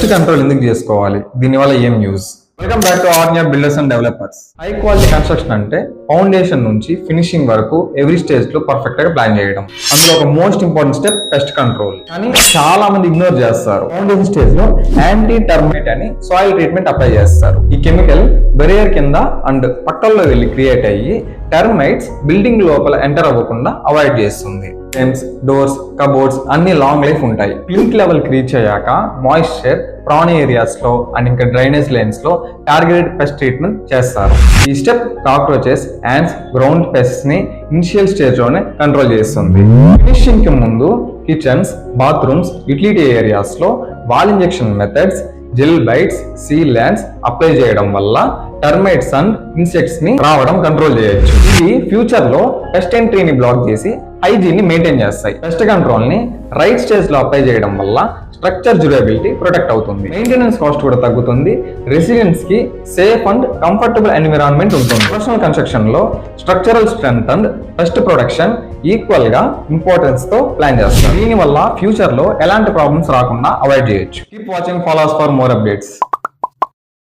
Pest control ఎందుకు చేసుకోవాలి, దీనివల్ల ఏం యూజ్? వెల్కమ్ బ్యాక్ టు ఆర్నియర్ builders and developers. High quality construction అంటే ఫౌండేషన్ నుంచి ఫినిషింగ్ వరకు ఎవ్రీ స్టేజ్ లో పర్ఫెక్ట్ గా ప్లాన్ చేయడం. అందులో ఒక most important step pest control. కానీ చాలా మంది ఇగ్నోర్ చేస్తారు. ఫౌండేషన్ స్టేజ్ లో యాంటీ టర్మైట్ అని సాయిల్ ట్రీట్మెంట్ అప్లై చేస్తారు. ఈ కెమికల్ బెరియర్ కింద అండ్ పక్కల్లో వెళ్ళి క్రియేట్ అయ్యి టర్మైట్స్ బిల్డింగ్ లోపల ఎంటర్ అవ్వకుండా అవాయిడ్ చేస్తుంది. డోర్స్, కబోర్డ్స్ అన్ని లాంగ్ లైఫ్ ఉంటాయి. ప్లింత్ లెవెల్ రీచ్ అయ్యాక మాయిశ్చర్ ప్రాన్ ఏరియాస్ లో అండ్ ఇంకా డ్రైనేజ్ లైన్స్ లో టార్గెటెడ్ పెస్ట్ ట్రీట్మెంట్ చేస్తారు. ఈ step cockroaches, ants, ground pests ని ఇనిషియల్ స్టేజ్ లోనే కంట్రోల్ చేస్తుంది. ఫినిషింగ్ కి ముందు కిచెన్స్, బాత్రూమ్స్, యూటిలిటీ ఏరియాస్ లో wall injection methods, gel baits, sealants apply చేయడం వల్ల టర్మైట్స్ అండ్ ఇన్సెక్ట్స్ ని రావడం కంట్రోల్ చేయొచ్చు. ఇవి ఫ్యూచర్ లో పెస్ట్ ఎంట్రీని బ్లాక్ చేసి హైజీన్ ని మెయింటైన్ చేస్తాయి. పెస్ట్ కంట్రోల్ ని రైట్ స్టేజ్ లో అప్లై చేయడం వల్ల స్ట్రక్చర్ డ్యూరబిలిటీ ప్రొటెక్ట్ అవుతుంది. మెయింటెనెన్స్ కాస్ట్ కూడా తగ్గుతుంది. రెసిడెంట్స్ కి సేఫ్ అండ్ కంఫర్టబుల్ ఎన్విరాన్మెంట్ ఉంటుంది. ప్రొఫెషనల్ కన్స్ట్రక్షన్ లో structural strength and pest protection equal గా ఇంపార్టెన్స్ తో ప్లాన్ చేస్తారు. దీని వల్ల ఫ్యూచర్ లో ఎలాంటి ప్రాబ్లమ్స్ రాకుండా అవాయిడ్ చేయొచ్చు. Keep watching, follow us for more updates.